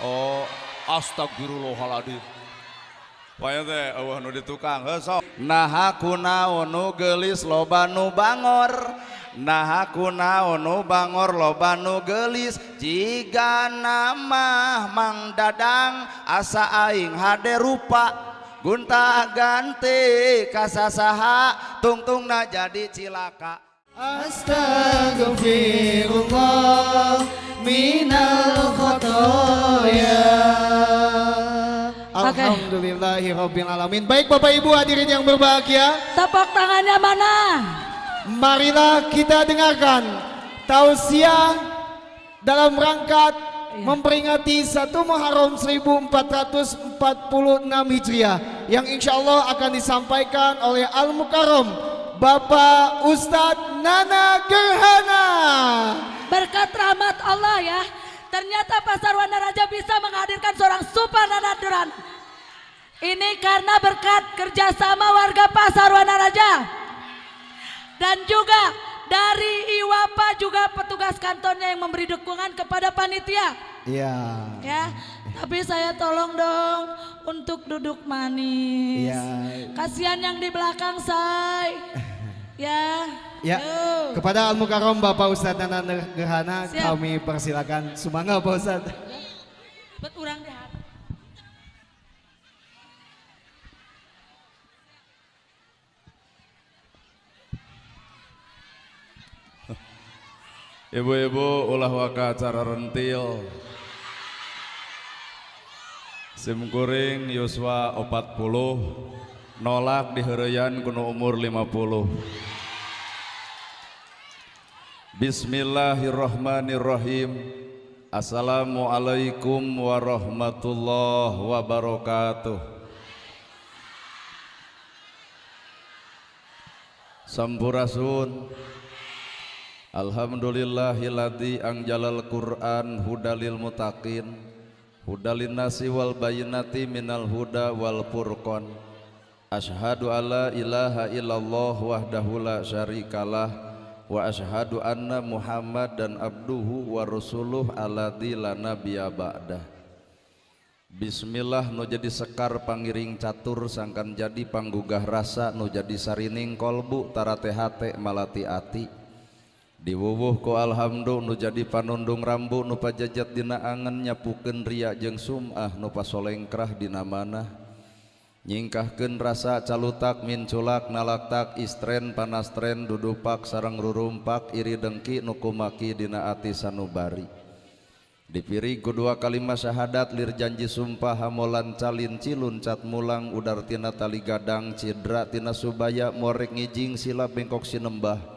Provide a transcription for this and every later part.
Oh, astagfirullahaladzim. Paya teh eueuh nu ditukang sok. Nah kunaon nu geulis loba nu bangor. Nah kunaon nu bangor loba nu geulis. Jiga nama Mang Dadang asa aing hade rupa. Gunta ganti kasasaha tungtungna jadi cilaka. Astagfirullah minal khotoya. Alhamdulillahirabbil alamin. Baik Bapak Ibu hadirin yang berbahagia, tepuk tangannya mana? marilah kita dengarkan tausiah dalam rangka memperingati 1 Muharram 1446 Hijriah yang insya Allah akan disampaikan oleh Al-Mukarram Bapak Ustadz Nana Gerhana. Berkat rahmat Allah ya, ternyata Pasar Wanaraja bisa menghadirkan seorang super Nana Duran. Ini karena berkat kerjasama warga Pasar Wanaraja dan juga dari IWAPA, juga petugas kantornya yang memberi dukungan kepada panitia. Iya. Ya, tapi saya tolong dong untuk duduk manis. Iya. Kasihan yang di belakang say. Ya. Ya. Yuk. Kepada Al-Mukarram Bapak Ustadz Nana Gerhana, Siap. kami persilakan. Sumangga Pak Ustadz. Bet urang deh. Ibu-ibu ulah waka acara rentil. Sim kuring yuswa 40 nolak diheureyan kuno umur 50. Bismillahirrahmanirrahim. Assalamualaikum warahmatullahi wabarakatuh. Sampurasun. Alhamdulillahilladzi anjalal Qur'an hudalil mutaqin hudalin nasi wal bayinati minal huda wal furqan. Asyhadu alla ilaha illallah wahdahu la syarikalah wa asyhadu anna Muhammadan abduhu wa rasuluh alladzi la nabiyya ba'dah. Bismillah nu jadi sekar pangiring catur sangkan jadi panggugah rasa nu jadi sarining kolbu tarate hate malati ati. Diwuwuh ku alhamdulillah nu jadi panundung rambu nu pajajat dina angen nyapukeun ria jeung sum'ah nu pasolengkrah dina manah nyingkahkeun rasa calutak minculak nalaktak istren panastren dudupak sareng rurumpak iri dengki nu kumaki dina ati sanubari dipiri ku dua kalimat syahadat lir janji sumpah hamolan calin cilun cat mulang udar tina tali gadang cidra tina subaya morek ngijing sila bengkok sinembah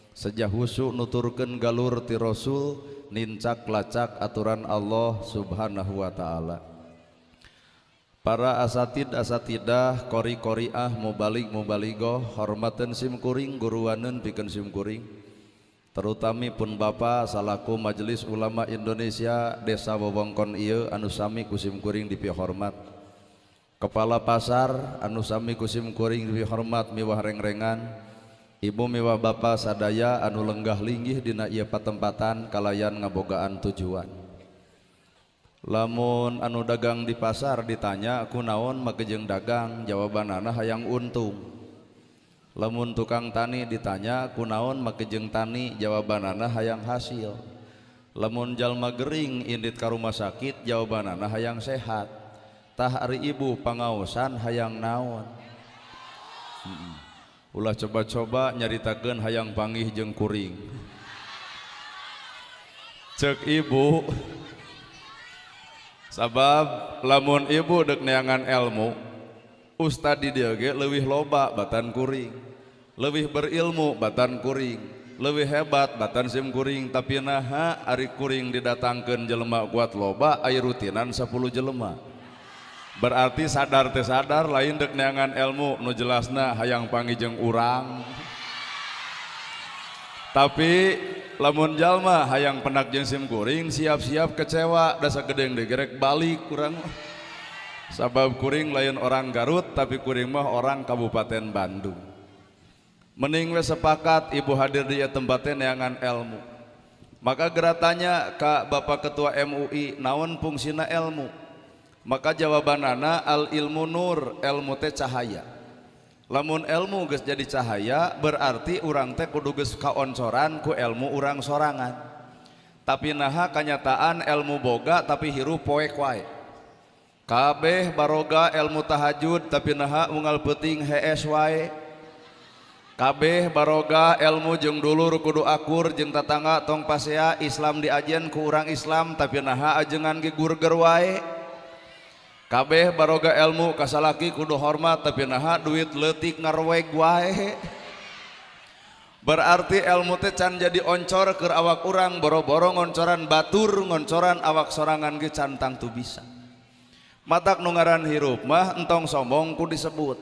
sejahusu nuturkeun galur ti Rasul nincak lacak aturan Allah Subhanahu wa taala. Para asatid asatidah qori qoriah mubalik mubaligoh hormateun sim kuring guruaneun pikeun sim kuring terutami pun Bapak salaku Majelis Ulama Indonesia Desa Wewengkon ieu anu sami ku sim kuring dipihormat. Kepala pasar anu sami ku sim kuring dipihormat miwah rengrengan. Ibu miwah bapak sadaya anu lenggah linggih dina ieu patempatan kalayan ngabogaan tujuan. Lamun anu dagang di pasar ditanya kunaon make jeung dagang jawabanana hayang untung. Lamun tukang tani ditanya kunaon make jeung tani jawabanana hayang hasil. Lamun jalma gering indit ka rumah sakit jawabanana hayang sehat. Tah ari ibu pangaosan hayang naon. Ulah coba-coba nyaritakeun hayang panggih jeung kuring. Cek ibu sabab lamun ibu dek neangan ilmu ustad di dieu ge leuwih loba batan kuring, leuwih berilmu batan kuring, leuwih hebat batan sim kuring, tapi naha ari kuring didatangkeun jelema kuat loba aya rutinan 10 jelema. Berarti sadar teh sadar lain dek neangan ilmu nu jelasna hayang panggih jeung urang. Tapi lamun jalma hayang penak jeung sim kuring siap-siap kecewa da sagedeng degerek balik kurang. Sabab kuring lain orang Garut tapi kuring mah orang Kabupaten Bandung. Mending we sepakat ibu hadir di tempat teh neangan ilmu. Maka geratanya ka Bapak Ketua MUI, naon fungsina ilmu? Maka jawabanana al ilmu nur, ilmu teh cahaya. Lamun ilmu geus jadi cahaya berarti urang teh kudu geus kaoncoran ku ilmu urang sorangan. Tapi naha kanyataan ilmu boga tapi hirup poek wae. Kabeh baroga ilmu tahajud tapi naha unggal peuting hees wae. Kabeh baroga ilmu jeung dulur kudu akur jeung tatangga tong pasea Islam diajen ku urang Islam tapi naha ajengan ge gurger wae. Kabeh baroga ilmu kasalaki kudu hormat tapi naha duit leutik ngarweg wae. Berarti ilmu teh can jadi oncor keur awak urang, boro-boro ngoncoran batur, ngoncoran awak sorangan ge cantang tu bisa. Matak nu ngaran hirup mah entong sombong ku disebut.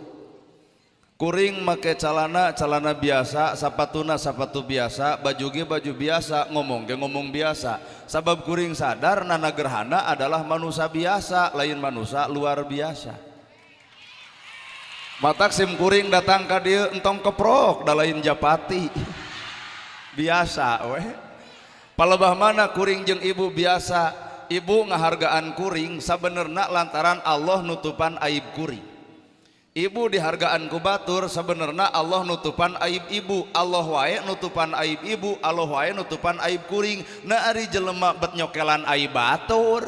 Kuring make calana biasa, sapatuna sapatu biasa, baju ge baju biasa, ngomong ge ngomong biasa. Sabab kuring sadar nana gerhana adalah manusia biasa, lain manusia luar biasa. Matak sim kuring datang ka dieu entong keprok da lain japati. Biasa weh. Palebah mana kuring jeung ibu biasa, ibu ngahargaan kuring sabenerna lantaran Allah nutupan aib kuring. Ibu dihargaan ku batur sebenarnya Allah nutupan aib ibu, Allah wae nutupan aib ibu, Allah wae nutupan aib kuring. Na ari jelema bet nyokelan aib batur,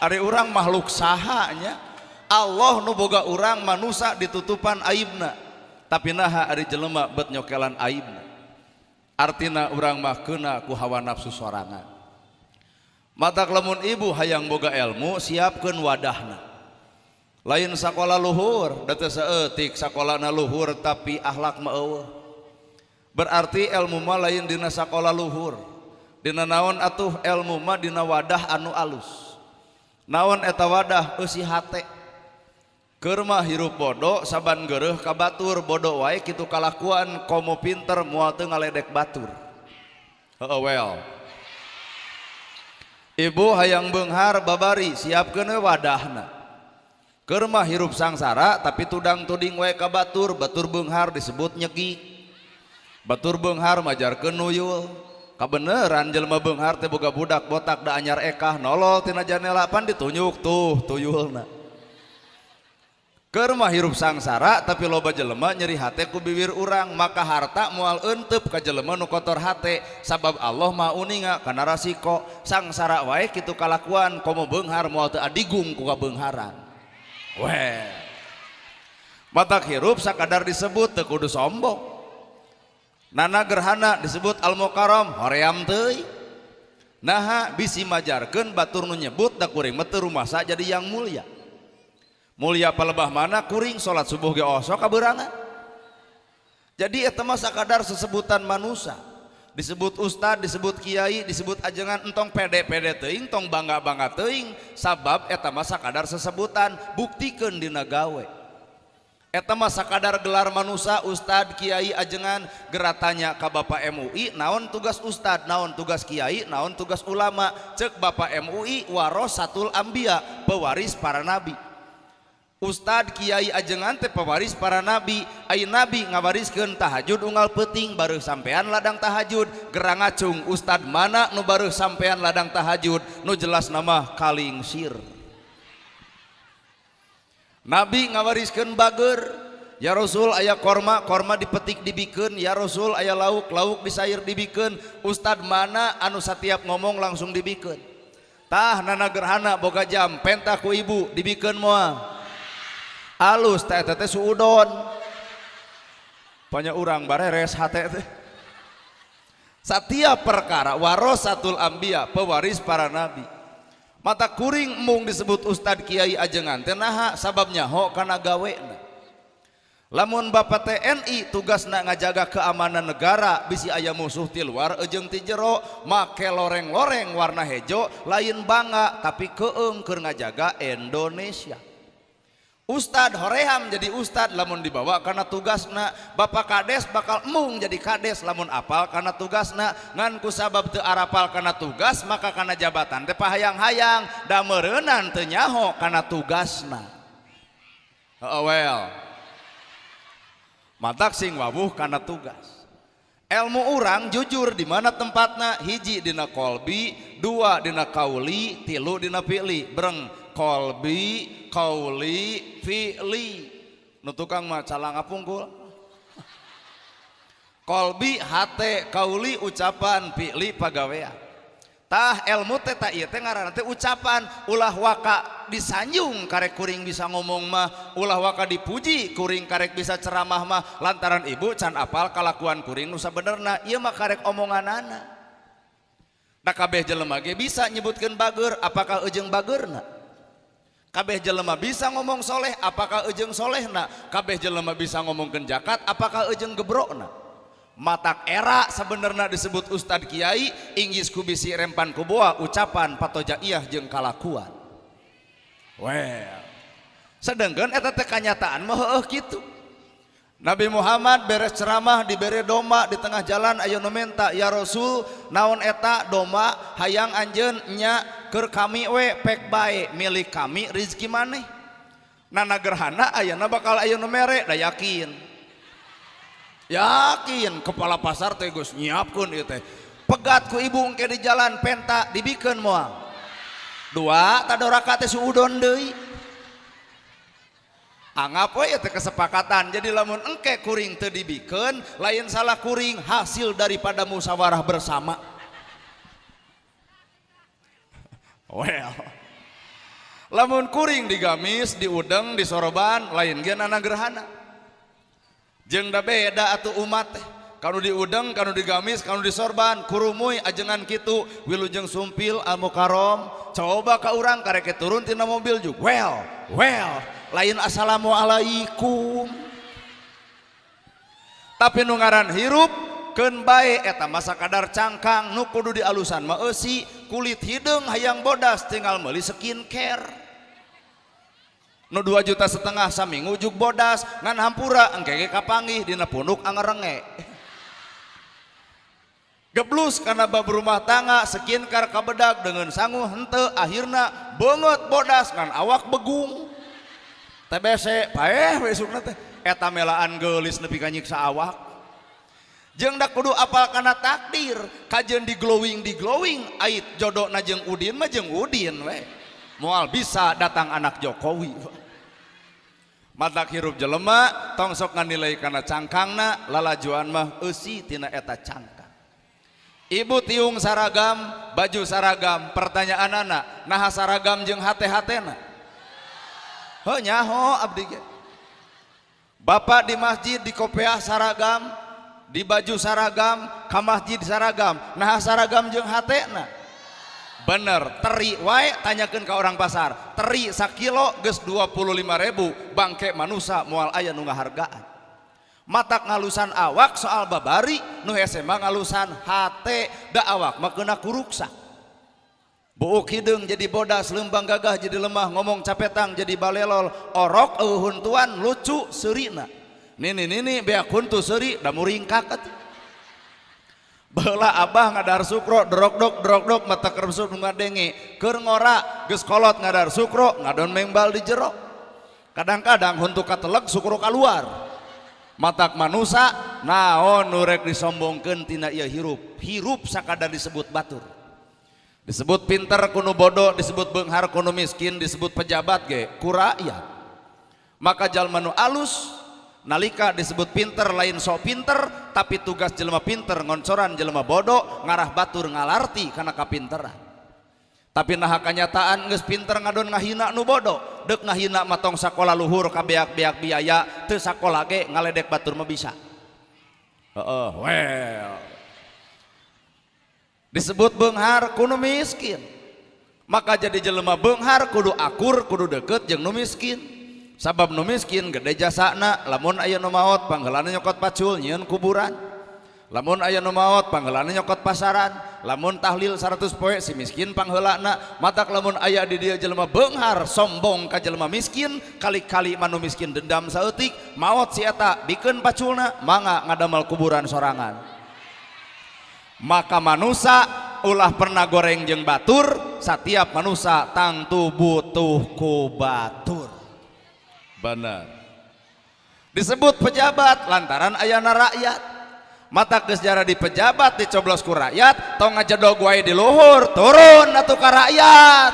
ari urang makhluk sahanya. Allah nu boga urang manusia ditutupan aibna, tapi naha ari jelema bet nyokelan aibna. Artina urang mah keuna ku hawa nafsu sorangan. Matak lamun ibu hayang boga ilmu siapkeun wadahna. Lain sakola luhur, data saeutik sakolana luhur tapi akhlak mah eueuh. Berarti ilmu mah lain dina sakola luhur. Dina naon atuh ilmu mah dina wadah anu alus. Naon eta wadah eusi hate. Keur mah hirup bodo saban geureuh ka batur bodo wae kitu kalakuan komo pinter moal teu ngaledek batur. Heueuh well. Ibu hayang beunghar babari siapkeun wadahna. Keur mah hirup sangsara tapi tudang tuding wae ka batur, batur beunghar disebut nyegi. Batur beunghar majarkeun nuyul. Kabeneran jelema beunghar teh boga budak botak da anyar ekah nolol tina janela pan ditunjuk tuh tuyulna. Keur mah hirup sangsara tapi loba jelema nyeri hate ku bibir urang, maka harta moal eunteup ka jelema nu kotor hate sabab Allah mah uninga kana rasiko. Sangsara wae kitu kalakuan komo beunghar moal teu adigung ku kabeungharan. Weh, matak hirup sakadar disebut teu kudu sombong. Nana gerhana disebut al-mukarram hoream teuy. Naha bisi majarkeun batur nu nyebut da kuring mah teu rumasa jadi yang mulia. Mulia palebah mana kuring salat subuh ge osok kabeurangan. Jadi eta mah sakadar sesebutan manusia. Disebut ustad, disebut kiai, disebut ajengan entong pede-pede teuing, tong bangga-bangga teuing, sabab eta mah sakadar sesebutan, buktikeun dina gawe. Eta mah sakadar gelar manusia, ustad, kiai, ajengan, geratanya ka Bapak MUI, naon tugas ustad, naon tugas kiai, naon tugas ulama. Cek Bapak MUI warasatul anbiya, pewaris para nabi. Ustad kiai ajengan teh pewaris para nabi. Ai nabi ngawariskeun tahajud unggal peuting baru sampean ladang tahajud. Gerang ngacung ustad mana nu baru sampean ladang tahajud nu jelas nama kaling sir. Nabi ngawariskeun bager. Ya Rasul aya korma, korma dipetik dibikeun. Ya Rasul aya lauk, lauk disair dibikeun. Ustad mana anu satiap ngomong langsung dibikeun. Tah nana gerhana boga jam pentah ku ibu dibikeun moal. Alus teh teh suudon. Banyak urang bareres hate teh. Satiap perkara warasatul anbiya, pewaris para nabi. Mata kuring mung disebut ustad kiai ajengan teh naha sababnya ho kana gawena. Lamun Bapak TNI tugasna ngajaga keamanan negara bisi aya musuh ti luar jeung ti jero make loreng-loreng warna hejo lain bangga tapi keung keur ngajaga Indonesia. Ustad horeham jadi ustad lamun dibawa karena tugasna. Bapak kades bakal mung jadi kades lamun apal karena tugasna. Ngan ku sabab teu arapal karena tugas maka karena jabatan teh pahayang-hayang da meureunan teu nyaho karena tugasna. Well. Matak sing wawuh karena tugas. Ilmu orang jujur di mana tempatna, hiji dina kolbi, dua dina kauli, tilu dina fi'li. Breng kolbi, kauli, fi'li. Nu tukang mah calang ngapungkul. Kolbi hate, kauli ucapan, fi'li pagawean. Tah ilmu teh ta ieu teh ngaranna teh ucapan, ulah waka disanjung karek kuring bisa ngomong mah, ulah waka dipuji kuring karek bisa ceramah mah, lantaran ibu can apal kalakuan kuring nu sabenerna ieu mah karek omonganana. Da kabeh jelema ge bisa nyebutkeun bager, apakah eujeng bageurna? Kabeh jelema bisa ngomong soleh, apakah eujeng solehna? Kabeh jelema bisa ngomongkeun jakat, apakah eujeng gebrokna? Matak era sebenarnya disebut Ustad Kiai, inggis ku bisi rempan kuboa ucapan patojaiyah jeung kalakuan. Well, sedengkeun eta teh kanyataan mah heueuh kitu. Nabi Muhammad beres ceramah dibere doma di tengah jalan aya nu menta, ya Rasul naon eta doma hayang anjeun nya keur kami we pek bae milik kami rezeki maneh. Nana gerhana ayeuna bakal aya nu mere da yakin. Yakin kepala pasar teh geus nyiapkeun ieu teh. Pegat ku ibu engke di jalan penta dibikeun moal. Dua tadoraka teh suudon deui. Anggap we teh kesepakatan. Jadi lamun engke kuring teu dibikeun, lain salah kuring hasil daripada musyawarah bersama. Well. Lamun kuring digamis, diudeng, disoroban, lain ge nana gerhana. Jeung da beda atuh umat teh. Kanu diudeng, kanu digamis, kanu disorban, kurumuy ajengan kitu, wilujeng sumpil al-mukarram. Coba ka urang karek turun tina mobil juk. Well, lain assalamualaikum. Tapi nu ngaran hirup keun bae eta masa kadar cangkang nu kudu dialusan mah eusi, kulit hideung hayang bodas tinggal meuli skincare. Nu 2,5 juta saminggu juk bodas ngan hampura engke kapanggih dina punduk angerenge. Geblus kana bab rumah tangga skincare kabedag dengan sangu henteu akhirna beungeut bodas ngan awak begung. TBC paeh we sukna teh eta melaan geulis nepi ka nyiksa awak. Jeung da kudu apal kana takdir, kajeun di glowing ait jodona jeung Udin mah jeung Udin we. Moal bisa datang anak Jokowi. Matak hirup jelema tong sok nganilai kana cangkangna, lalajuan mah eusi tina eta cangkang. Ibu tiung saragam, baju saragam, pertanyaanana naha saragam jeung hate-hatena? Heuh nyaho abdi ge. Bapak di masjid di kopiah saragam, di baju saragam, ka masjid saragam, naha saragam jeung hatena? Bener, teri wae tanyakeun ka orang pasar. Teri sakilo geus 25.000, bangke manusa moal aya nu ngahargaan. Matak ngalusan awak soal babari, nu hese mah ngalusan hate, da awak mah keuna kuruksa. Buuk hideung jadi bodas, leumbang gagah jadi lemah, ngomong capetang jadi balelol, orok eueuh huntuan lucu seurina. Nini beak huntu seuri da muring kaket. Baheula abah ngadar sukro drok-dok mata kerbsuk nu ngadenge keur ngora geus kolot ngadar sukro ngadon mengbal di jero. Kadang-kadang huntu kateleg sukro kaluar. Matak manusa naon nu rek disombongkeun tina ieu hirup sakadar disebut batur. Disebut pinter kuno bodoh, disebut beunghar kuno miskin, disebut pejabat ge ku rakyat. Maka jalma nu alus nalika disebut pinter lain sok pinter, tapi tugas jelema pinter ngoncoran jelema bodoh ngarah batur ngalarti karena kapinteran. Tapi nah kanyataan geus pinter ngadon ngahina nu bodoh, deuk ngahina matong sakola luhur kabeak-beak biaya teu sakola ge ngaledek batur mah bisa. Well. Disebut beunghar kudu miskin. Maka jadi jelema beunghar kudu akur, kudu deket jeung nu miskin. Sabab nu miskin gede jasana, lamun aya nu maot pangheulana nyokot pacul nyieun kuburan. Lamun aya nu maot pangheulana nyokot pasaran. Lamun tahlil 100 poe si miskin pangheulana. Matak lamun aya di dieu jelema beunghar sombong ka jelema miskin, kali-kali manu miskin dendam saeutik, maot si eta bikeun paculna mangga ngadamel kuburan sorangan. Maka manusia ulah pernah goreng jeung batur, setiap manusia tangtu butuh ku batur. Benar. Disebut pejabat lantaran ayana rakyat. mata geus jara di pejabat dicoblos ku rakyat tong ngajedog wae di luhur turun atuh ka rakyat.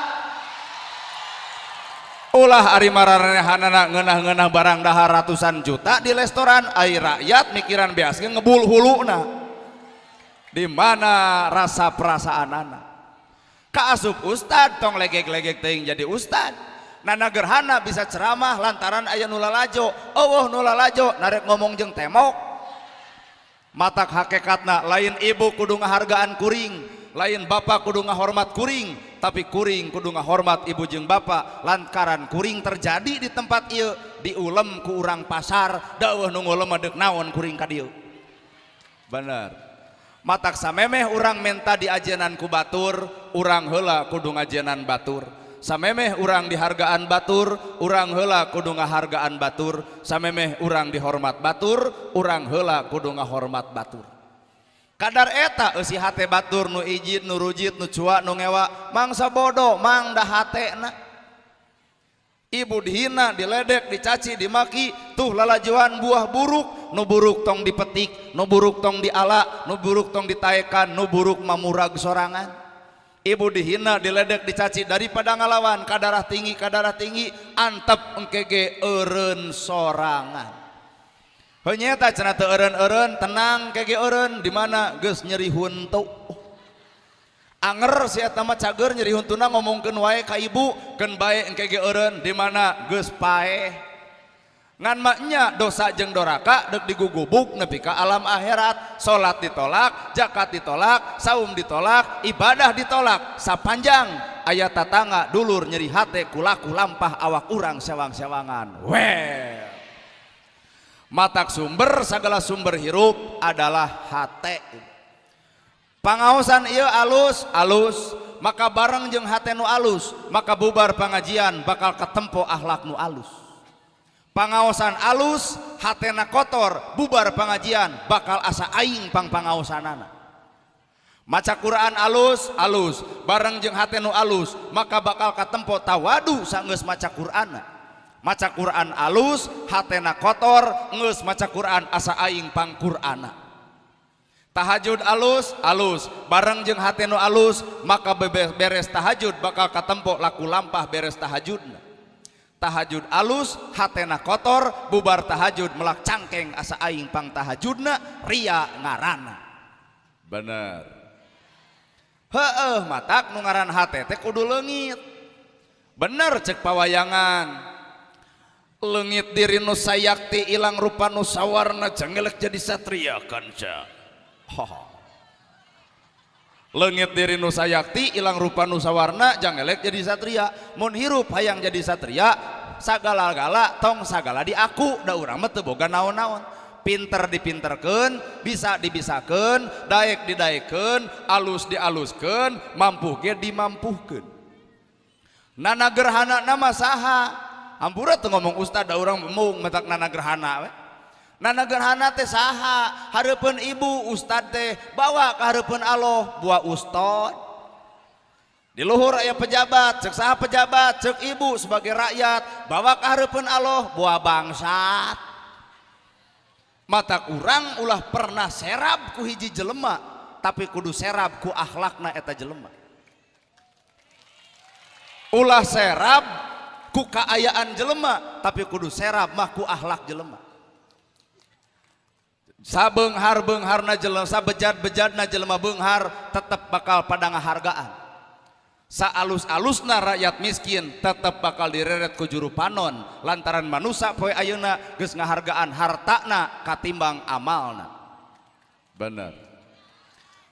Ulah ari maranehanana ngeunah-ngeunah barang dahar ratusan juta di restoran, ai rakyat mikiran beas ge ngebul huluna. Di mana rasa perasaanana? Kaasup ustad tong legek-legek teuing jadi ustad. Nana gerhana bisa ceramah lantaran aya nu lalajo. Eueuh nu lalajo narek ngomong jeung temok. Matak hakikatna lain ibu kudu ngahargaan kuring, lain bapak kudu ngahormat kuring, tapi kuring kudu ngahormat ibu jeung bapak lantaran kuring terjadi di tempat ieu diulem ku urang pasar daweuh nu ngulem deuk naon kuring ka dieu. Bener. Matak samemeh urang menta diajenan ku batur, urang heula kudu ngajenan batur. Samemeh urang dihargaan batur, urang heula kudu ngahargaan batur. Samemeh urang dihormat batur, urang heula kudu ngahormat batur. Kadar eta eusi hate batur nu ijid nu rujit nu cua nu ngewa mangsa bodoh mang da hatena. Ibu dihina, diledek, dicaci, dimaki, tuh lalajuan buah buruk, nu buruk tong dipetik, nu buruk tong diala, nu buruk tong ditaekan, nu buruk mamurag sorangan. Ibu dihina, diledek, dicaci daripada ngalawan kadarah tinggi, antep engkege eureun sorangan. Heunya eta cenah teu eureun-eureun, tenang kege eureun di mana geus nyeri huntu. Anger si eta mah cager nyeri huntuna ngomongkeun wae ka ibu keun bae engkege eureun di mana geus paeh. Ngan maknya dosa jeung doraka deuk digugubuk nepi ka alam akhirat. Salat ditolak, zakat ditolak, saum ditolak, ibadah ditolak. Sapanjang aya tatangga dulur nyeri hate kulaku lampah awak urang sewang-sewangan. Weh. Matak sumber sagala sumber hirup adalah hate. Pangaosan ieu alus, maka bareng jeung hate nu alus, maka bubar pangajian bakal katempo akhlak nu alus. Pangaosan alus, hatena kotor, bubar pangajian bakal asa aing pangaosanana. Maca Quran alus, bareng jeung hate nu alus, maka bakal katempo tawadu saenggeus maca Qur'anna. Maca Quran alus, hatena kotor, geus maca Quran asa aing pangqur'ana. Tahajud alus, bareng jeung hate nu alus, maka beres tahajud bakal katempo laku lampah beres tahajudna. Tahajud alus, hatena kotor, bubar tahajud melak cangkeng asa aing pang tahajudna, ria ngaranna. Bener. Heueuh matak nu ngaran hate teh kudu leungit. Bener cek pawayangan. Leungit diri nu sayakti ilang rupa nu sawarna jangelek jadi satria kanca. Leungit diri nu sayakti ilang rupa nu sawarna jangelek jadi satria. Mun hirup hayang jadi satria sagala-gala tong sagala diaku da urang mah teu boga naon-naon. Pinter dipinterkeun, bisa dibisakeun, daek didaekeun, alus dialuskeun, mampuh ge dimampuhkeun. Nana gerhana nama saha? Hampura teu ngomong ustad da urang mung metak nana gerhana we. Nana gerhana teh saha? Hareupeun ibu ustad teh bawa ka hareupeun Allah buah ustad. Di luhur aya pejabat, cek saha pejabat, cek ibu sebagai rakyat bawa ka hareupeun Allah buah bangsat. Mata urang ulah pernah serab ku hiji jelema, tapi kudu serab ku akhlakna eta jelema. Ulah serab ku kaayaan jelema, tapi kudu serab mah ku akhlak jelema. Sabeunghar-beungharna jelema, sabejad-bejadna jelema beunghar tetep bakal pada ngahargaan. Saalus-alusna rakyat miskin tetep bakal direret ku juru panon lantaran manusia poe ayeuna geus ngahargaan hartana katimbang amalna. Bener.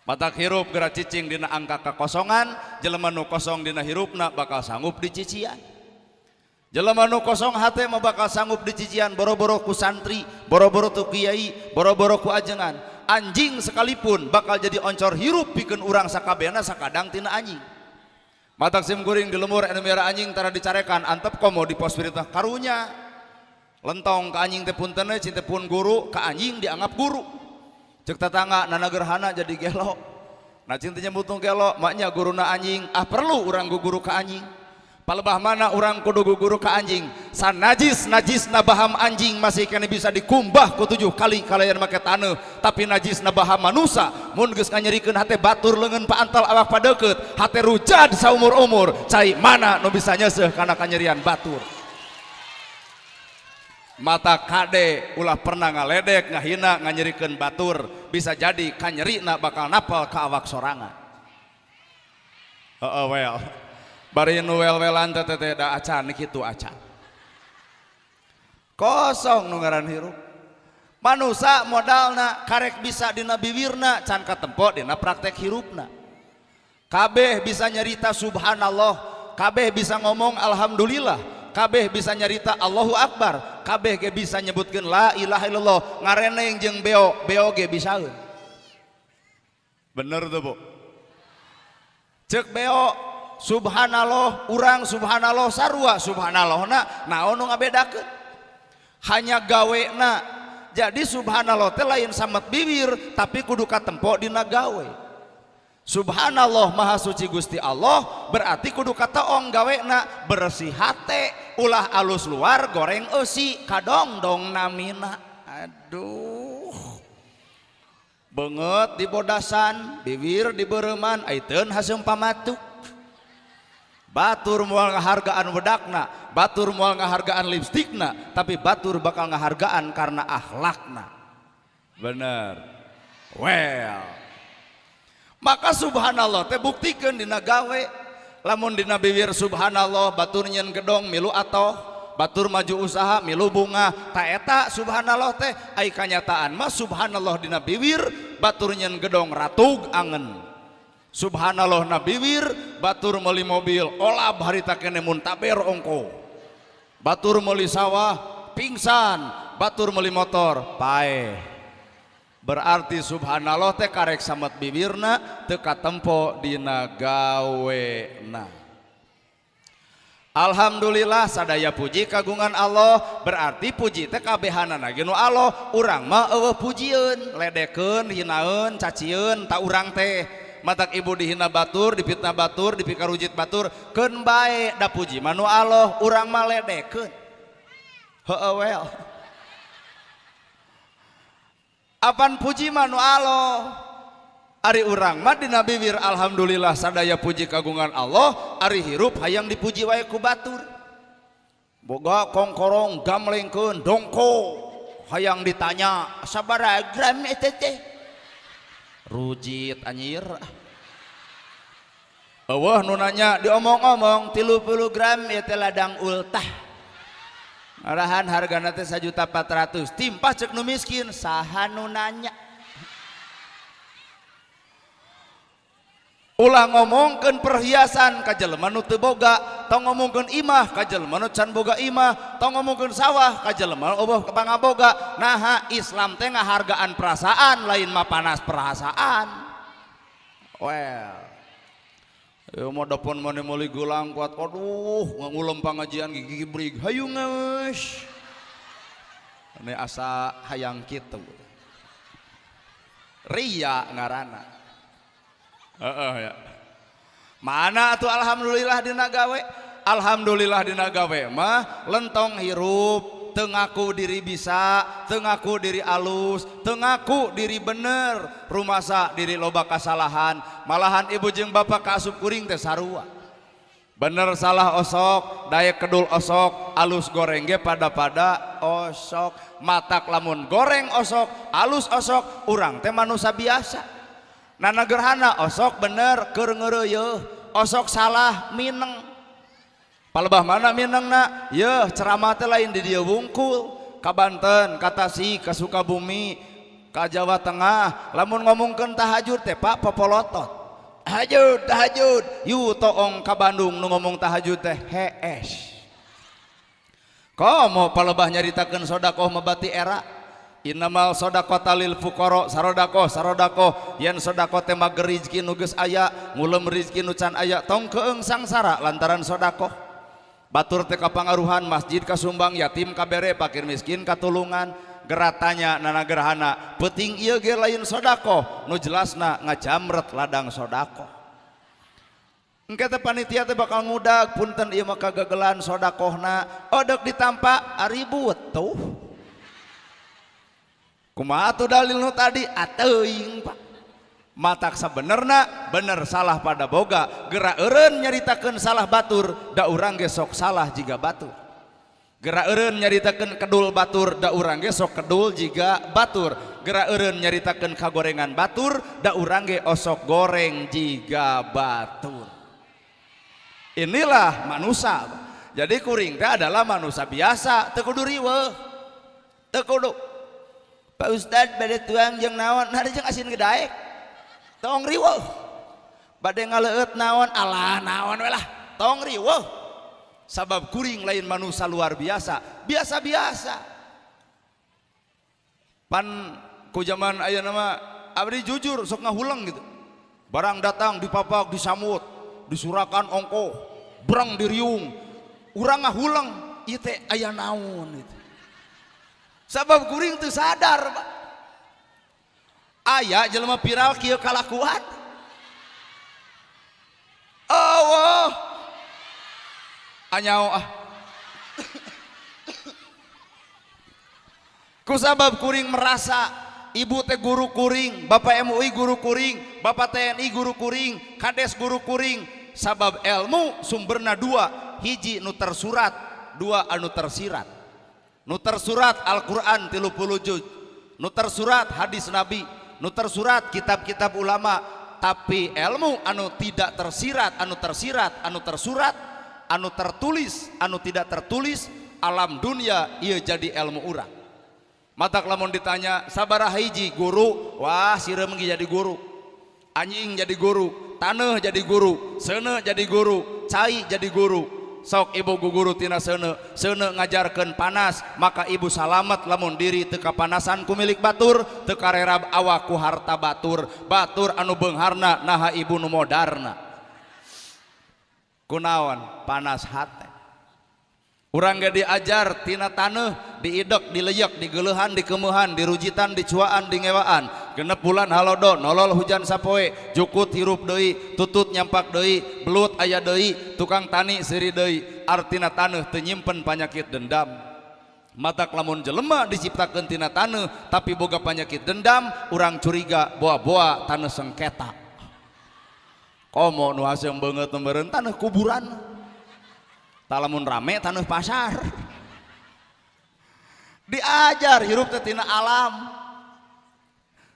Matak hirup geura cicing dina angka kakosongan, jelema nu kosong dina hirupna bakal sanggup dicician. Jelema nu kosong hate mah bakal sanggup dicician boro-boro ku santri, boro-boro tu kiai, boro-boro ku ajengan. Anjing sekalipun bakal jadi oncor hirup pikeun urang sakabehna sakadang tina anjing. Matak sim kuring di lemur anu miara anjing tara dicarekan antep komo di pos spiritna karunya. Lentong ka anjing teh punten we cinte pun guru ka anjing dianggap guru. Cek tetangga nana gerhana jadi gelo. Nah cintanya butuh gelo maknya guruna anjing perlu urang guru ka anjing. Palebah mana orang kudu guguru ka anjing, san najis na baham anjing masih kena bisa dikumbah ku 7 kali kalayan make taneuh, tapi najis na baham manusia mun geus nganyerikeun hate batur leungeun paantal awak padeukeut hate rujad saumur-umur cai mana nu bisa nyeuseuh kana kanyerian batur. Mata kade ulah pernah ngaledek ngahina nganyerikeun batur, bisa jadi kanyerina bakal napal ka awak sorangan. Well bari nu wel-welan teh teh da acan kitu acan. Kosong nu ngaran hirup. Manusia modalna karek bisa dina bibirna can katempo dina praktek hirupna. Kabeh bisa nyarita subhanallah, kabeh bisa ngomong alhamdulillah, kabeh bisa nyarita Allahu Akbar, kabeh ge bisa nyebutkeun la ilaha illallah, ngareneng jeung beo ge bisaeun. Bener tuh Bu. Cek beo subhanallah, urang subhanallah, sarua subhanallah naon nu ngabedakeun hanya gawena. Jadi subhanallah teh lain samet bibir tapi kudu katempo dina gawe. Subhanallah maha suci Gusti Allah berarti kudu kataong gawena bersih hate, ulah alus luar goreng eusi kadongdong namina. Aduh beungeut di bodasan, bibir di beureman, aiteun haseum pamatuk. Batur moal ngahargaan wedakna, batur moal ngahargaan lipstikna, tapi batur bakal ngahargaan karena akhlakna. Bener. Well, maka subhanallah teh buktikeun dina gawe. Lamun dina bibir subhanallah batur nyeun gedong milu atoh, batur maju usaha milu bunga, ta eta subhanallah teh ai kanyataan mah subhanallah dina bibir, batur nyeun gedong ratug angen. Subhanallah na bibir, batur meuli mobil olab harita kene muntaber ongko, batur meuli sawah pingsan, batur meuli motor pae. Berarti subhanallah teh karek samet bibirna teu katempo dina gawena. Alhamdulillah sadaya puji kagungan Allah, berarti puji teh kabehanana ge nu Allah. Urang mah eueuh pujieun, ledekeun, hinaeun, cacieun, ta urang teh matak ibu dihina batur, dipitnah batur, dipikarujit batur, keun bae da puji manu Allah, urang mah ledekeun. Heueuh well. Apan puji manu Allah? Ari urang mah dina bibir alhamdulillah sadaya puji kagungan Allah, ari hirup hayang dipuji wae ku batur. Boga kongkorong gamlengkeun dongko, hayang ditanya sabaraha gram eta teh? Rujit anjir. Eueuh nu nanya diomong-omong 30 gram ieu teh ladang ultah. Ngarahan hargana teh 1.400.000. Timpah cek nu miskin, saha nu nanya? Ulah ngomongkeun perhiasan ka jelema nu teu boga, tong ngomongkeun imah ka jelema nu can boga imah, tong ngomongkeun sawah ka jelema nu eueuh pangaboga. Naha Islam teh ngahargaan perasaan lain mah panas perasaan. Well, ieu mah dapun mane meuli gulang kuat, aduh ngulem pangajian gigi brig hayu geus. Ane asa hayang kitu. Ria ngaranna. Ya. Mana tuh alhamdulillah dina gawe? Alhamdulillah dina gawe mah lentong hirup, teu ngaku diri bisa, teu ngaku diri alus, teu ngaku diri bener, rumasa diri loba kasalahan, malahan ibu jeung bapak kaasup kuring teh sarua. Bener salah osok, daek kedul osok, alus goreng ge pada osok, matak lamun goreng osok, alus osok, urang teh manusia biasa. Nana gerhana osok bener keur ngeureuyeuh, osok salah mineng. Palebah mana minengna? Yeuh ceramah teh lain di dieu wungkul, ka Banten, ka Tasik, ka Sukabumi, ka Jawa Tengah. Lamun ngomongkeun tahajud teh Pak popolotot. Tahajud, yu toong ka Bandung nu ngomong tahajud teh hees. Komo palebah nyaritakeun sodakoh mabati era. Innamal sodaqata lil fuqara, sarodakoh yen sodakoh teh mah rezeki nu geus aya, ngulem rezeki nu can aya tong keung sangsara lantaran sodakoh. Batur teh kapangaruhan, masjid kasumbang, yatim kabere, fakir miskin katulungan. Geratanya nana gerhana peuting ieu ge lain sodakoh, nu jelasna ngajamret ladang sodakoh. engke teh panitia teh bakal ngudag punten ieu mah kagagelan sodakohna odek ditampa aribut tuh kumaha tuh dalil nu tadi ateuing Pak matak sabenerna bener salah pada boga geura eureun nyaritakeun salah batur da urang ge sok salah jiga batur geura eureun nyaritakeun kedul batur da urang ge sok kedul jiga batur geura eureun nyaritakeun kagorengan batur da urang ge osok goreng jiga batur. Inilah manusia. Jadi kuring teh adalah manusia biasa teu kudu riweuh teu kudu Pak Ustad bade tuang jeung naon nah jeung asin gedaek tong riweuh bade ngaleueut naon alah naon we lah tong riweuh sabab kuring lain manusia luar biasa biasa-biasa pan ku zaman ayeuna mah abdi jujur sok ngahulang gitu barang datang dipapak disambut disurakan ongko berang diriung urang ngahulang ieu teh aya naon gitu sabab kuring teu sadar Pak aya jelema viral kieu kalakuan Allah anyao kusabab kuring merasa ibu teh guru kuring bapak MUI guru kuring bapak TNI guru kuring kades guru kuring sabab ilmu sumberna dua hiji nu tersurat dua anu tersirat nu tersurat Al-Quran 30 juz nu tersurat hadis Nabi nu tersurat kitab-kitab ulama tapi ilmu anu tidak tersirat anu tersirat anu tersurat anu tertulis anu tidak tertulis alam dunia ieu jadi ilmu urang matak lamun ditanya sabaraha hiji guru wah sireum ge jadi guru anjing jadi guru taneuh jadi guru seuneu jadi guru cai jadi guru sok ibu guguru tina seuneu ngajarkeun panas maka ibu salamet lamun diri teu kapanasan ku milik batur teu karerab awak ku harta batur anu beungharna naha ibu nu modarna kunaon panas hate urang ge diajar tina taneuh diidek dileyek digeuleuhan dikeueuhan dirujitan dicuaan dingewaan genep bulan halodo nolol hujan sapoe jukut hirup deui tutut nyampak deui belut aya deui tukang tani seuri deui artina taneuh teu nyimpen panyakit dendam matak lamun jelema diciptakeun tina taneuh tapi boga panyakit dendam urang curiga boa-boa taneuh sengketa komo nu haseum beungeut meureun taneuh kuburan talamun rame taneuh pasar diajar hirup teh tina alam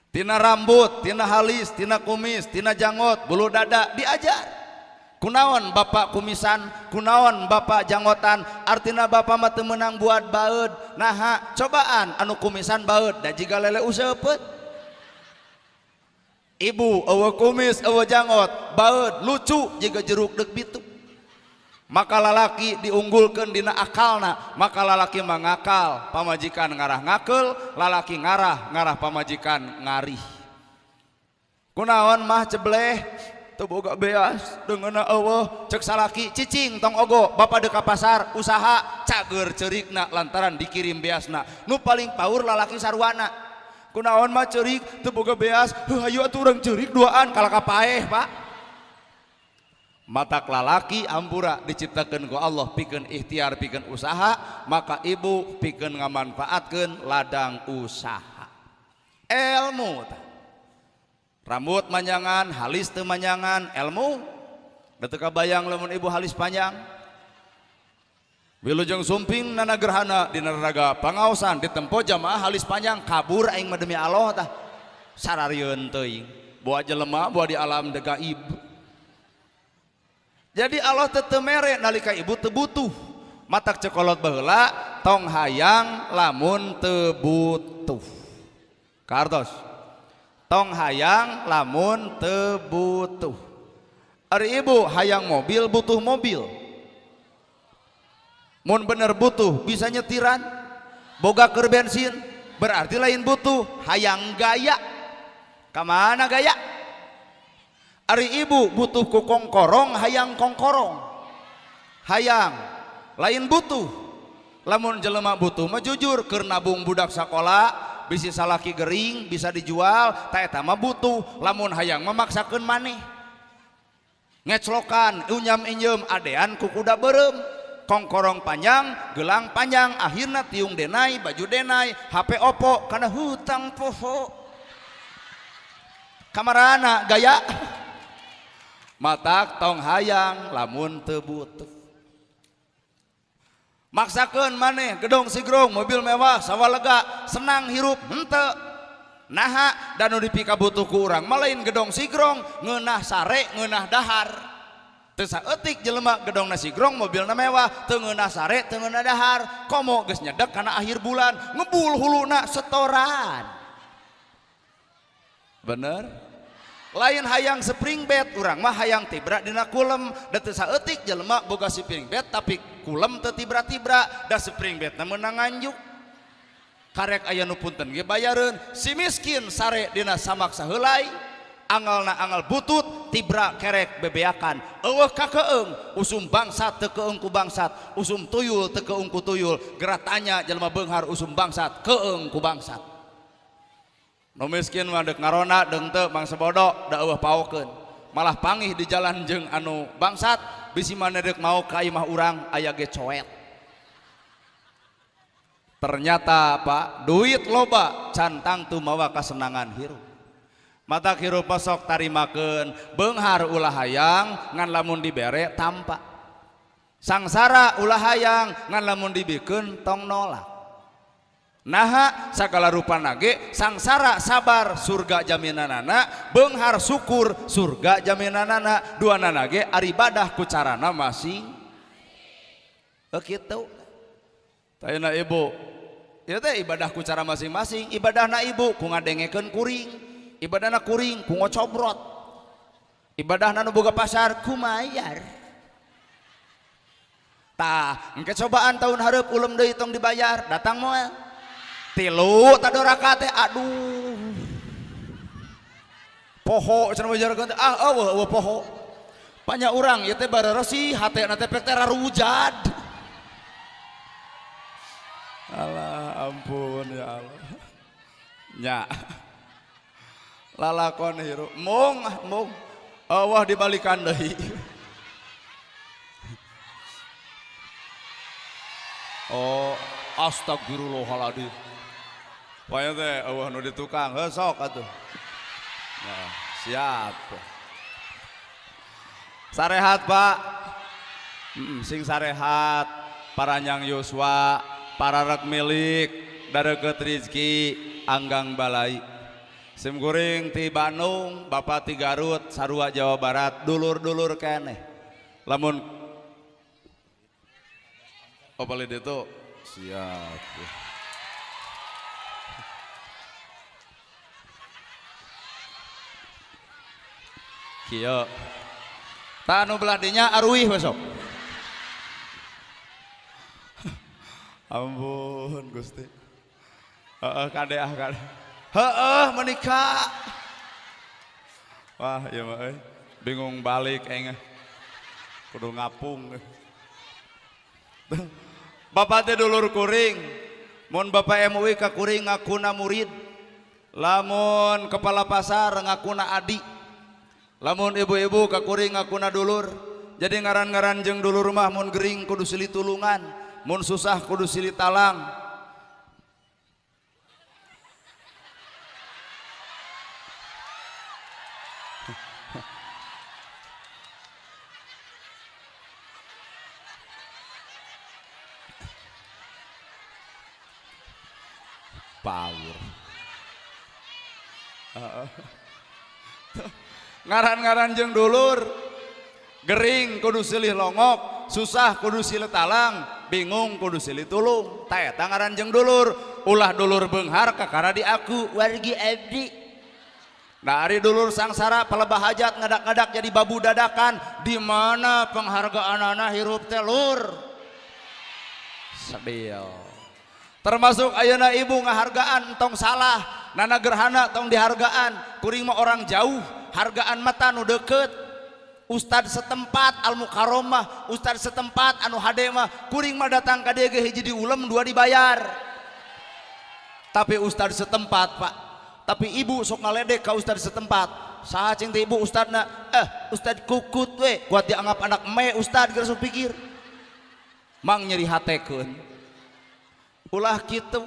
tina rambut tina halis tina kumis tina janggot bulu dada diajar kunaon bapak kumisan kunaon bapak janggotan artina bapak mah teu meunang buat baeud naha cobaan anu kumisan baeud da jiga lele useupeut ibu eueuh kumis eueuh janggot baeud lucu jiga jeruk deuk bitu maka lalaki diunggulkan dina akalna maka lalaki mangakal pamajikan ngarah ngakel lalaki ngarah pamajikan ngarih kunaon mah cebleh teu boga beas deungeunna eueuh cek salaki cicing tong ogo bapa deuk ka pasar usaha cager ceurikna lantaran dikirim beasna nu paling paur lalaki sarwana kunaon mah ceurik teu boga beas hayu atuh urang ceurik duaan kalaka paeh Pak matak lalaki ampura diciptakeun ku Allah pikeun ikhtiar pikeun usaha maka ibu pikeun ngamanfaatkeun ladang usaha ilmu rambut manjangan halis teu manjangan ilmu da teu kabayang lamun ibu halis panjang wilujeng sumping nana gerhana dina raga pangaosan ditempo jamaah halis panjang kabur aing mah demi Allah tah sararieun teuing boa jelema boa di alam de gaib. Jadi Allah teteu mere nalika ibu teu butuh matak cekolot baheula tong hayang lamun teu butuh kartos tong hayang lamun teu butuh ari ibu hayang mobil butuh mobil mun bener butuh bisa nyetiran boga keur bensin berarti lain butuh hayang gaya kamana gaya ari ibu butuh ku kongkorong hayang kongkorong hayang lain butuh lamun jelema butuh mah jujur keur nabung budak sakola bisi salaki gering bisa dijual ta eta mah butuh lamun hayang memaksakeun maneh ngeclokan unyam injem adean ku kuda berem kongkorong panjang gelang panjang akhirna tiung denai baju denai HP Oppo karena hutang poho kamarana gaya matak tong hayang lamun teu butuh maksakeun maneh gedong sigrong mobil mewah sawalega senang hirup henteu naha dan nu dipika butuh ku urang malain gedong sigrong ngeunah sare ngeunah dahar teu saeutik jelema gedongna sigrong mobilna mewah teu ngeunah sare teu ngeunah dahar komo geus nyedek kana akhir bulan ngebul huluna setoran bener lain hayang spring bed urang mah hayang tibra dina kulem da teu saeutik jelema boga spring bed tapi kulem teu tibra-tibra da spring bed na meunang nganjuk karek aya nu punten ge bayareun si miskin sare dina samak saheulai angalna angal butut tibra kerek bebeakan eueuh ka keung usum bangsat teu keung ku bangsat usum tuyul teu keung ku tuyul geura tanya jelema beunghar usum bangsat keung ku bangsat nu miskin mah deuk ngarona deung teu bangsa bodoh da eueuh paokeun malah pangih di jalan jeung anu bangsat bisi maneh deuk mau ka imah urang aya ge coet ternyata Pak duit loba cantang tu mawa kasenangan hirup mata hirup sok tarimakeun beunghar ulah hayang ngan lamun dibere tampa sangsara ulah hayang ngan lamun dibikeun tong nolak naha sagala rupana ge sangsara sabar surga jaminanana beunghar syukur surga jaminanana duanana ge ari ibadah ku carana masing kitu tayana ibu ieu teh ibadah ku cara masing-masing ibadahna ibu ku ngadengekeun kuring ibadahna kuring ku ngocobrot ibadahna nu boga pasar ku mayar tah engke cobaan tahun hareup ulem deui tong dibayar datang moal 3 tado rakaat teh aduh poho cenah bajarkeun teh eueuh poho panya urang ieu teh bareresi hatena teh pek teh rarujad Allah ampun ya Allah nya lalakon hirup mung Allah dibalikan deui oh astagfirullahaladzim paya teh eueuh nu di tukang heuh sok atuh nah siap sarehat Pak sing sarehat paranyang Yosua para rek milik dareukeut rezeki anggang balai sim goreng ti Bandung Bapak ti Garut sarua Jawa Barat dulur-dulur keneh lamun opali ditu siap kieu ta anu belah dinya aruih besok ampun Gusti kadeh menikah wah ya mah bingung balik kudu ngapung Bapak teh dulur kuring mun Bapak MUI ka kuring ngakuna murid lamun kepala pasar ngakuna adi lamun ibu-ibu ka kuring ngakuna dulur jadi ngaran-ngaran jeung dulur mah mun gering kudu silih tulungan mun susah kudu silih talang power ngaran-ngaran jeung dulur gering kudu silih longok susah kudu silih talang bingung kudu silih tulung ta eta ngaran jeung dulur ulah dulur beunghar kakara di aku wargi abdi dari dulur sangsara palebah hajat ngadak-ngadak jadi babu dadakan di mana penghargaanana hirup teh lur sadeo termasuk ayeuna ibu ngahargaan tong salah nana gerhana tong dihargaan kuring mah orang jauh hargaan mata nu deukeut Ustad setempat al mukaromah Ustad setempat anu hade mah kuring mah datang ka dieu ge hiji diulem 2 dibayar tapi Ustad setempat Pak tapi ibu sok ngaledek ka Ustad setempat saha cing teh ibu ustadna ustad kukut we kuat dianggap anak me ustad geus pikir mang nyeri hatekeun ulah kitu.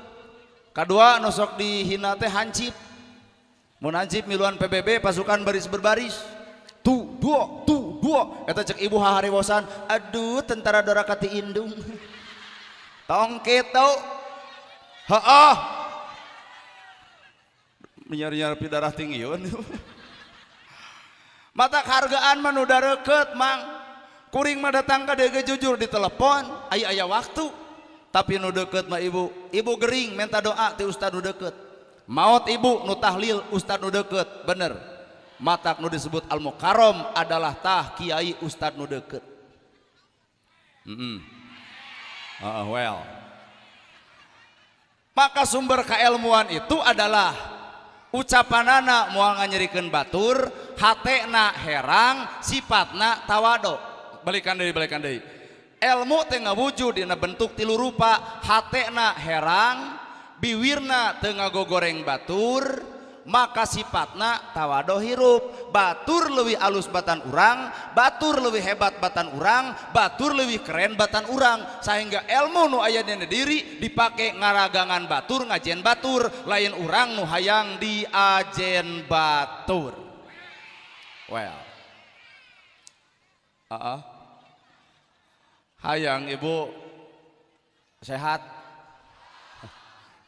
Kadua nosok dihina teh hansip mun hansip miluan PBB pasukan baris berbaris tu dua eta cek ibu hahariwosan aduh tentara Dorakati Indung tong kitu heeh menyar-nyar darah tinggiun mata hargaan mah nu dareukeut mang kuring mah datang ka deui jujur di telepon aya waktu tapi nu deukeut mah ibu gering minta doa ti ustad nu deukeut maot ibu nu tahlil ustad nu deukeut bener matak nu disebut al mukarrom adalah tah kiai ustad nu deukeut well maka sumber kailmuan itu adalah ucapanana moal nganyerikeun batur hatena herang sifatna tawado balikan deui ilmu teu ngawujud dina bentuk tilu rupa hatena herang biwirna teu ngagogoreng batur maka sifatna tawado hirup batur leuwih alus batan urang batur leuwih hebat batan urang batur leuwih keren batan urang sehingga ilmu nu aya dina diri dipake ngaragangan batur ngajen batur lain urang nu hayang diajen batur well hayang ibu sehat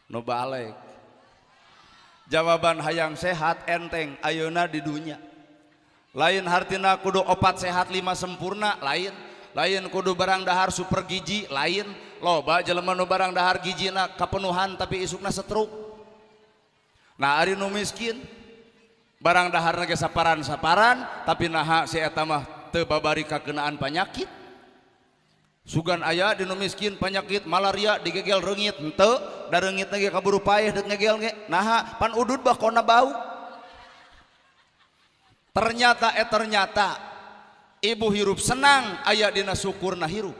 nu balik jawaban hayang sehat enteng ayeuna di dunia lain hartina kudu opat sehat 5 sempurna lain kudu barang dahar super giji lain loba jelema nu barang dahar gijina kapenuhan tapi isukna setruk nah ari nu miskin barang dahar ge saparan tapi naha si eta mah teu babari kakenaan penyakit sugan aya di nu miskin penyakit malaria digegel reungit henteu da reungitna ge kaburu paeh deuk ngegel ge naha pan udud bakona bau ternyata ibu hirup senang aya dina syukurna hirup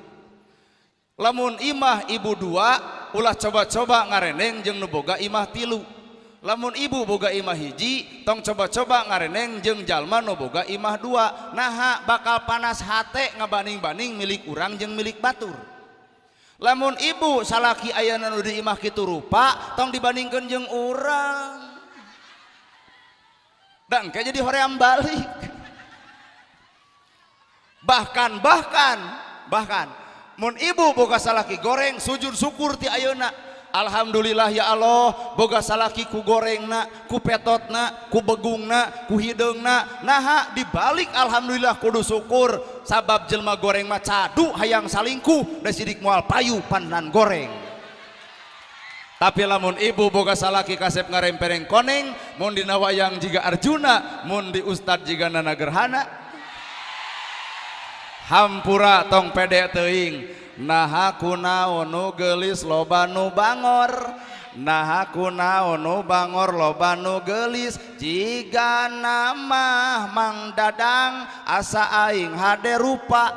lamun imah ibu 2 ulah coba-coba ngareneng jeung nu boga imah 3 lamun ibu boga imah hiji tong coba-coba ngareneng jeung jalma nu boga imah 2 naha bakal panas hate ngabanding-banding milik urang jeung milik batur lamun ibu salaki ayana nu di imah kitu rupa tong dibandingkeun jeung urang dan kayak jadi hoream balik bahkan mun ibu boga salaki goreng sujud syukur ti ayeuna alhamdulillah ya Allah boga salaki ku gorengna ku petotna ku begungna ku hideungna naha dibalik alhamdulillah kudu syukur sabab jelma goreng mah cadu hayang salingkuh da sidik moal payu panan goreng tapi lamun ibu boga salaki kasep ngarempereng koneng mun dina wayang jiga Arjuna mun di ustad jiga Nana Gerhana hampura tong pede teuing naha kunaon nu geulis loba nu bangor naha kunaon nu bangor loba nu geulis jiga nama Mang Dadang asa aing hade rupa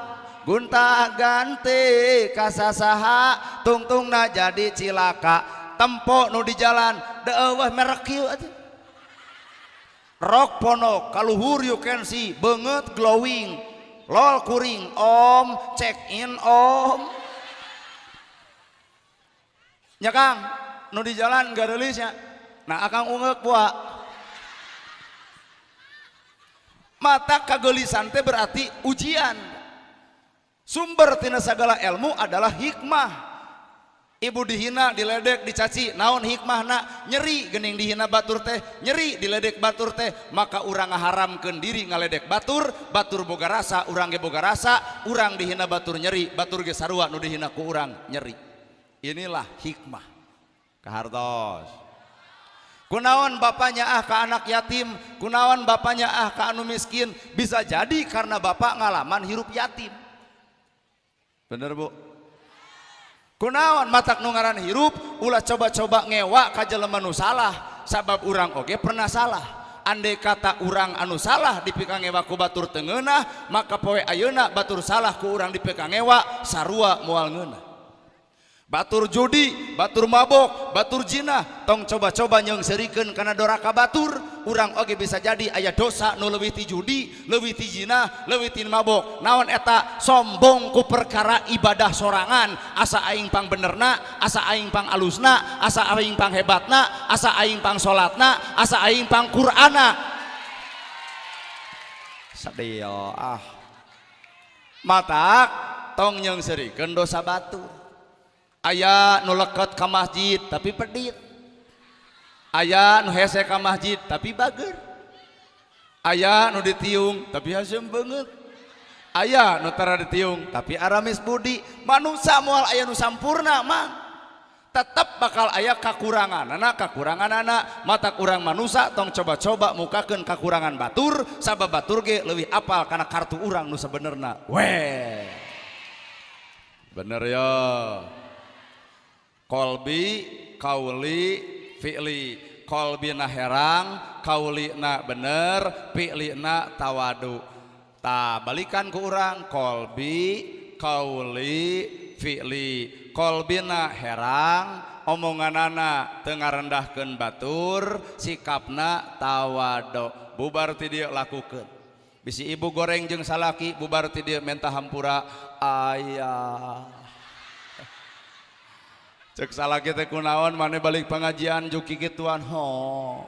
gunta ganti kasasaha tungtungna jadi cilaka tempo nu di jalan deueuh merek ieu rok ponok kaluhur you can see beungeut glowing lol kuring om check in om nya Kang nu di jalan gareulis nya nah akang ungeuk buah mata kageulisan teh berarti ujian sumber tina sagala ilmu adalah hikmah ibu dihina diledek dicaci naon hikmahna nyeri geuning dihina batur teh nyeri diledek batur teh maka urang ngaharamkeun diri ngaledek batur boga rasa urang ge boga rasa urang dihina batur nyeri batur ge sarua nu dihina ku urang nyeri inilah hikmah kahartos kunaon bapaknya ka anak yatim kunaon bapaknya ka anu miskin bisa jadi karena bapak ngalaman hirup yatim bener Bu kunaon matak nu ngaran hirup ulah coba-coba ngewa ka jelema nu salah sabab urang oge pernah salah andai kata urang anu salah dipika ngewa ku batur teu ngeunah maka poe ayeuna batur salah ku urang dipika ngewa sarua moal ngeunah batur judi, batur mabok, batur zina, tong coba-coba nyeungsirikeun kana doraka batur. Urang oge bisa jadi aya dosa nu leuwih ti judi, leuwih ti zina, leuwih ti mabok. Naon eta? Sombong ku perkara ibadah sorangan. Asa aing pang benerna, asa aing pang alusna, asa aing pang hebatna, asa aing pang salatna, asa aing pang Qur'ana. Sadio matak tong nyeungsirikeun dosa batur. Aya nu leket ka masjid tapi pedit, aya nu hese ka masjid tapi bager, aya nu ditiung tapi hasem banget, aya nu tara ditiung tapi aramis budi. Manusia moal aya nu sampurna mah tetep bakal aya kakuranganana. Mata kurang manusia tong coba-coba mukakeun kakurangan batur, sabab batur ge leuwih apal kana kartu urang nu sabenerna. Weh bener ya. Kolbi, kauli, fi'li. Kolbina herang, kaulina bener, fi'lina tawadu. Ta balikan ku urang, kolbi, kauli, fi'li. Kolbina herang, omonganana teu ngarendahkeun batur, sikapna tawadu. Bubar ti dieu lakukeun. Bisi ibu goreng jeung salaki bubar ti dieu menta hampura ayah. Cek salaki teh kunaon maneh balik pengajian juki kituan ho.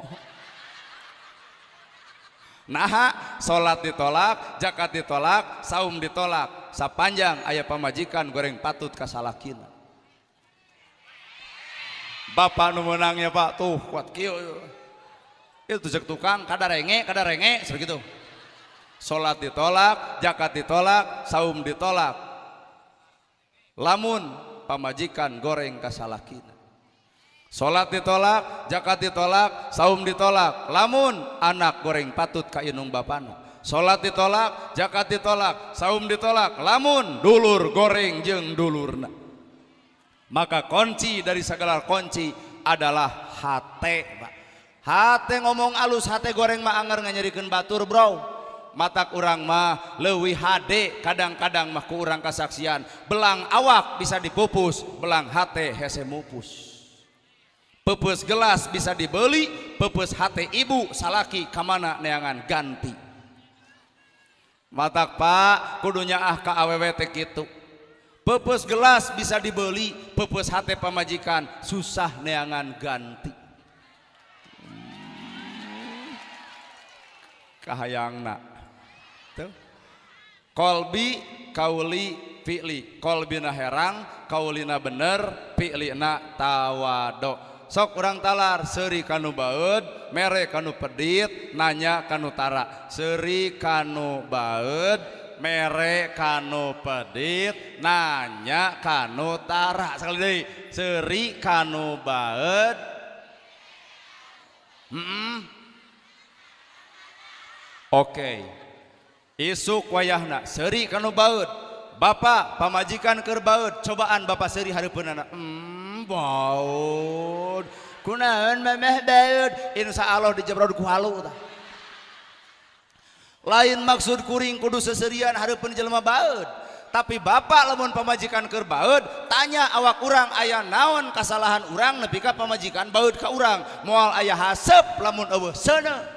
Naha salat ditolak, zakat ditolak, saum ditolak, sapanjang aya pamajikan goreng patut ka salakina. Bapak nu meunangnya Pak tuh kuat kieu. Itu cek tukang kada renge segitu. Salat ditolak, zakat ditolak, saum ditolak. Lamun pamajikan goreng kasalakina. Salat ditolak, zakat ditolak, saum ditolak. Lamun anak goreng patut ka inung bapana. Salat ditolak, zakat ditolak, saum ditolak. Lamun dulur goreng jeung dulurna. Maka kunci dari segala kunci adalah hate. Hate ngomong alus, hate goreng mah anger nganyerikeun batur, bro. Matak urang mah leuwih hade, kadang-kadang mah ku urang kasaksian belang awak bisa dipupus, belang hate hese mupus. Pepes gelas bisa dibeli, pepes hate ibu salaki kamana neangan ganti. Matak Pak kudunya ka awewe teh kitu. Pepes gelas bisa dibeli, pepes hate pamajikan susah neangan ganti. Kahayangna kolbi, kauli, fi'li. Kolbina herang, kaulina bener, fi'lina tawado. Sok urang talar seuri kanu baeud, mere kanu pedit, nanya kanu tara. Seuri kanu baeud, mere kanu pedit, nanya kanu tara. Sekali deui, seuri kanu baeud. Oke. Isuk wayahna seuri kanu baeud. Bapak pamajikan keur baeud, cobaan bapak seuri hareupeunana. Baeud. Kunaon mamah baeud? Insyaallah dijebrod ku halu tah. Lain maksud kuring kudu seseurian hareupeun jelema baeud. Tapi bapak lamun pamajikan keur baeud, tanya awak urang aya naon kasalahan urang nepi ka pamajikan baeud ka urang. Moal aya haseup lamun eueuh seuneu.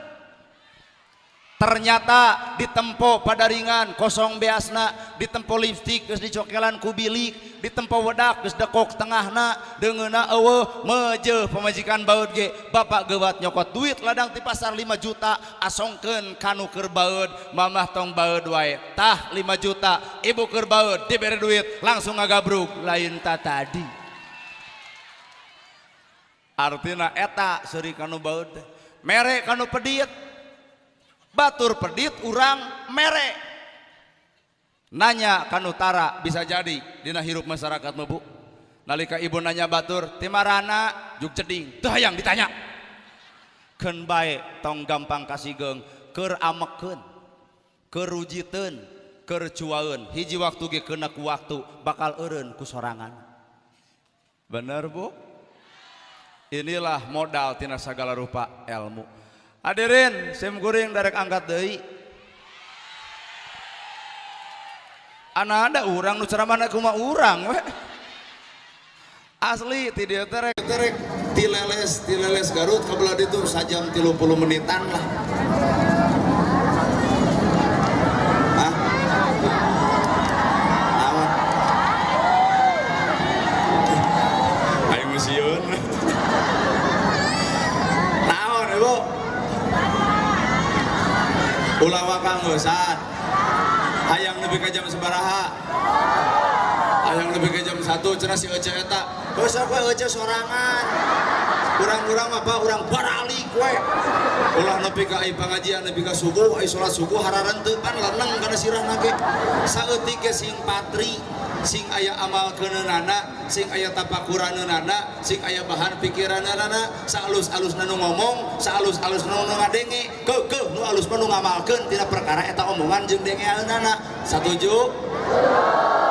Ternyata ditempo padaringan kosong beasna, ditempo lipstik geus dicokelan ku bilik, ditempo wedak geus dekok tengahna, deungeuna eueuh meujeuh pamajikan baeud ge. Bapak geuwat nyokot duit ladang ti pasar 5 juta asongkeun kanu keur baeud, mamah tong baeud wae. Tah 5 juta, ibu keur baeud dibere duit langsung ngagabruk lain ta tadi. Artina eta seuri kanu baeud teh. Mere kanu pedit. Batur pedit urang mere. Nanya kanu tara bisa jadi dina hirup masyarakat mah Bu. Nalika ibu nanya batur, ti marana juk ceding, teu hayang ditanya. Keun bae tong gampang kasigeung, keur amekeun, keur rujiteun, keur cuaeun. Hiji waktu ge keuna ku waktu bakal eureun ku sorangan. Bener Bu? Inilah modal tina sagala rupa ilmu. Hadirin, sim kuring darek angkat deui. Ana ada urang nu ceramahna kumaha urang we. asli ti dieu teh rek tileles Garut kabelah ditu sajam 30 menitan lah. Hah? Naon? Ayo museum. Naon Ibu? Ulah wakang geusan. Hayang nepi ka jam sabaraha? Hayang nepi ka jam 1 cenah si Ece eta. Geus we Ece sorangan. Urang-urang apa urang baralik we. Ulah nepi ka ai pangajian nepi ka subuh ai salat subuh hararenteupan leneng kana sirahna ge. Saeutik ge sing patri, sing aya amal keunana, sing aya tapakuraneunana, sing aya bahan pikiranana, saalus-alusna nu ngomong, saalus-alusna nu ngadenge. Keukeuh nu alus mah nu ngamalkeun tina perkara eta omongan jeung dengeaneunana. Satuju?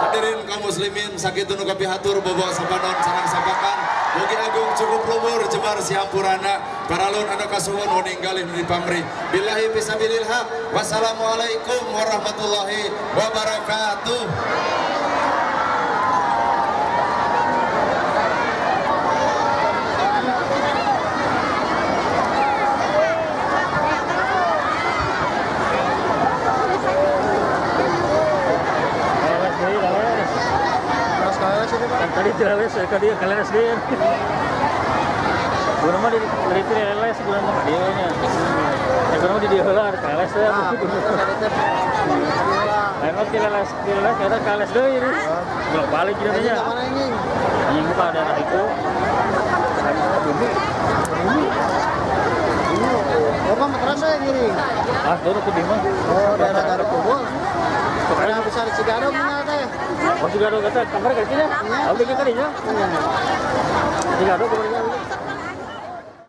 Hadirin kaum muslimin sakitu nu kapihatur bobo sapanon sareng sapakan. Mugi agung cukup lumur jemar siampurana paralun anu kasuhun nu ninggalih nu dipamrih. Billahi fisabilil haq. Wassalamualaikum warahmatullahi wabarakatuh. Tadi tileles dia kaleres dia. Guna mah dari tileles guna mah dia nya. Guna mah di dia heula kaleres teh. Lain mah tileles kita kaleres deui ini. Bolak balik kieu nya. Anjing buka daerah itu. Bapak materasa yang ngiring. Ah, dulu ke dimana? Oh, daerah kubur. Pokoknya besar Cigadong mana teh? Oh, Cigadong kata kamar kayaknya. Abdi ke kalinya. Cigadong kemudian.